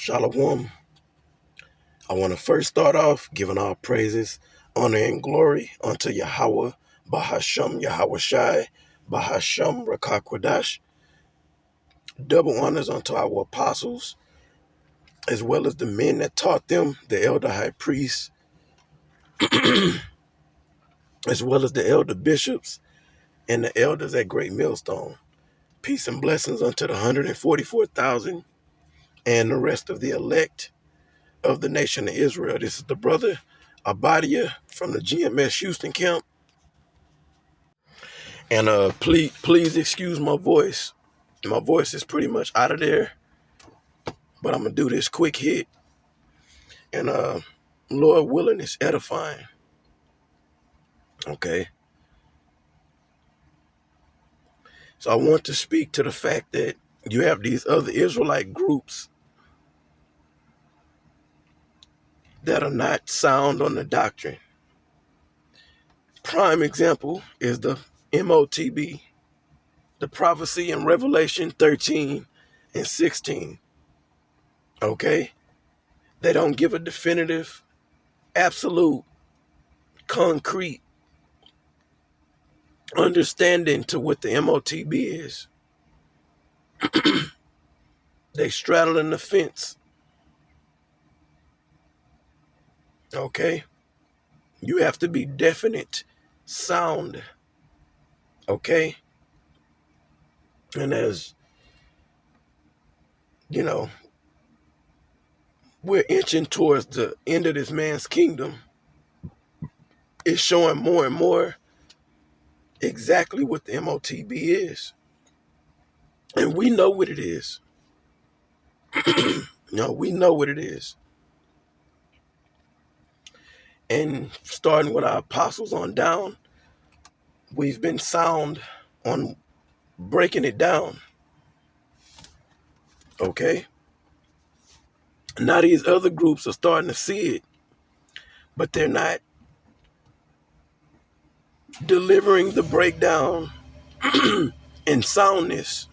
Shalom. I want to first start off giving all praises, honor, and glory unto Yahweh, Bahasham Yahweh Shai, Bahasham Rakakwadash. Double honors unto our apostles, as well as the men that taught them, the elder high priests, as well as the elder bishops and the elders at Great Millstone. Peace and blessings unto the 144,000 and the rest of the elect of the nation of Israel. This is the brother Abadia from the GMS Houston camp. And please excuse my voice. My voice is pretty much out of there, but I'm gonna do this quick hit. And Lord willing, it's edifying. Okay. So I want to speak to the fact that you have these other Israelite groups that are not sound on the doctrine. Prime example is the MOTB, the prophecy in Revelation 13 and 16. Okay? They don't give a definitive, absolute, concrete understanding to what the MOTB is. They straddling the fence. Okay? You have to be definite, sound. Okay? And as, you know, we're inching towards the end of this man's kingdom, it's showing more and more exactly what the MOTB is. And we know what it is. We know what it is. And starting with our apostles on down, we've been sound on breaking it down. Okay? Now these other groups are starting to see it, but they're not delivering the breakdown and soundness.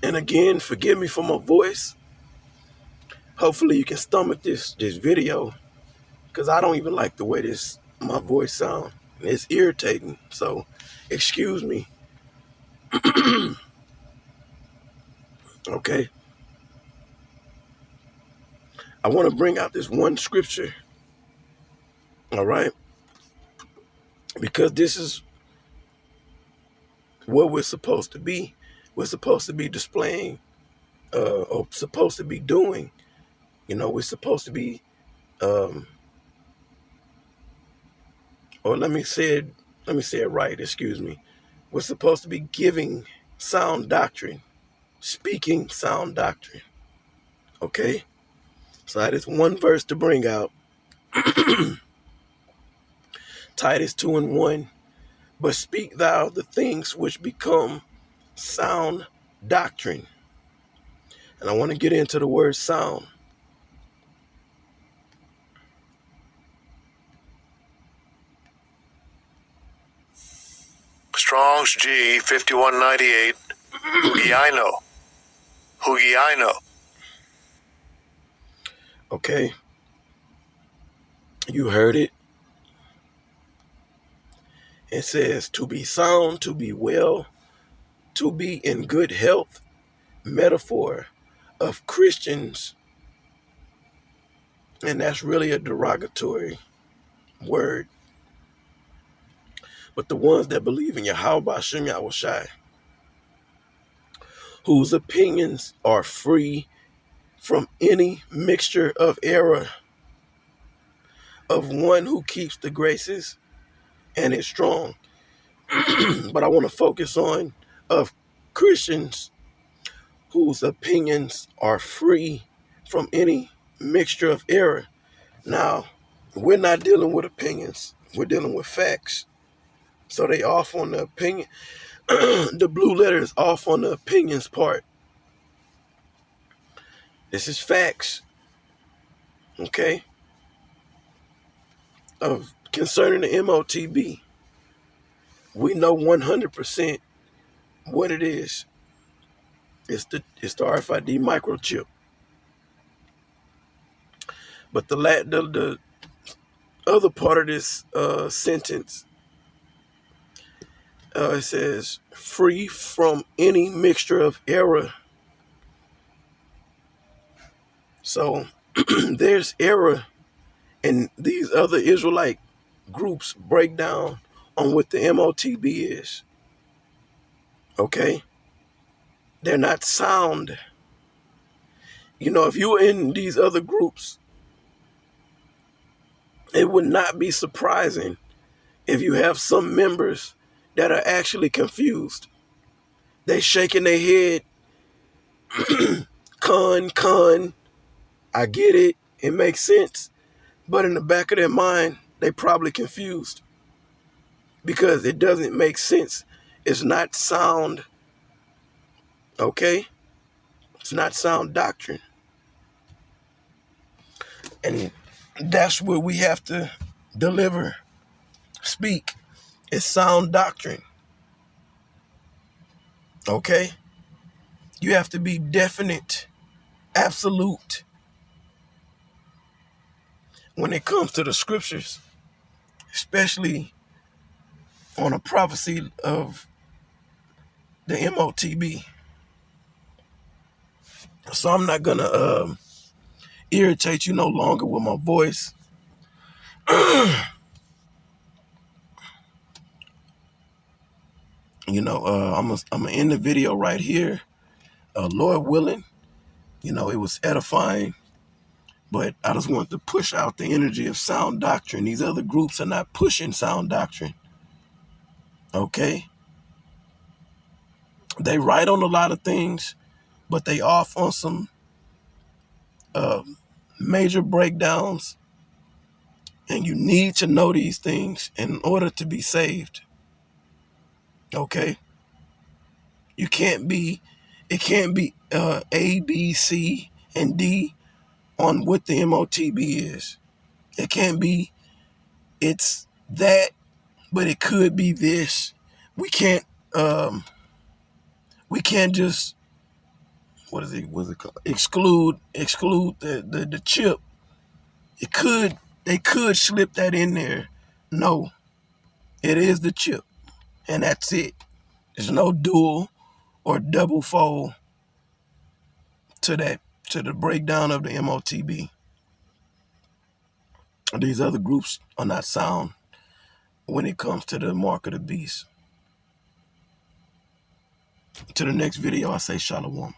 And again, forgive me for my voice. Hopefully you can stomach this video, because I don't even like the way my voice sounds. It's irritating, so excuse me. Okay? I want to bring out this one scripture, all right? Because this is what we're supposed to be. We're supposed to be displaying, or supposed to be doing. We're supposed to be, or let me say it right, excuse me. We're supposed to be giving sound doctrine, speaking sound doctrine. Okay? So that is one verse to bring out. Titus 2:1. But speak thou the things which become sound doctrine. And I want to get into the word sound. Strong's G 5198. Hugiano. Okay? You heard it. It says to be sound, to be well, to be in good health. Metaphor of Christians. And that's really a derogatory word. But the ones that believe in Yahweh Bashem Yahweh Shai, whose opinions are free from any mixture of error, of one who keeps the graces and is strong. But I want to focus on of Christians whose opinions are free from any mixture of error. Now, we're not dealing with opinions. We're dealing with facts. So they off on the opinion. The blue letter is off on the opinions part. This is facts. Okay? Of concerning the MOTB. We know 100% what it is. It's the RFID microchip. But the other part of this sentence, it says, free from any mixture of error. So there's error, and these other Israelite groups break down on what the MOTB is. Okay? They're not sound. You know, if you were in these other groups, it would not be surprising if you have some members that are actually confused. They shaking their head, con, I get it, it makes sense. But in the back of their mind, they probably confused because it doesn't make sense. It's not sound, okay? It's not sound doctrine. And that's what we have to deliver, speak. It's sound doctrine, okay? You have to be definite, absolute when it comes to the scriptures, especially on a prophecy of the MOTB. So I'm not gonna irritate you no longer with my voice. You know, I'm gonna end the video right here. Lord willing, you know, it was edifying, but I just want to push out the energy of sound doctrine. These other groups are not pushing sound doctrine, okay? They write on a lot of things, but they off on some major breakdowns, and you need to know these things in order to be saved, okay? It can't be A, B, C, and D on what the MOTB is. It can't be it's that, but it could be this. We can't just what's it called? Exclude the chip. They could slip that in there. No, it is the chip, and that's it. There's no dual or double fold to the breakdown of the MOTB. These other groups are not sound when it comes to the mark of the beast. To the next video, I say shalom.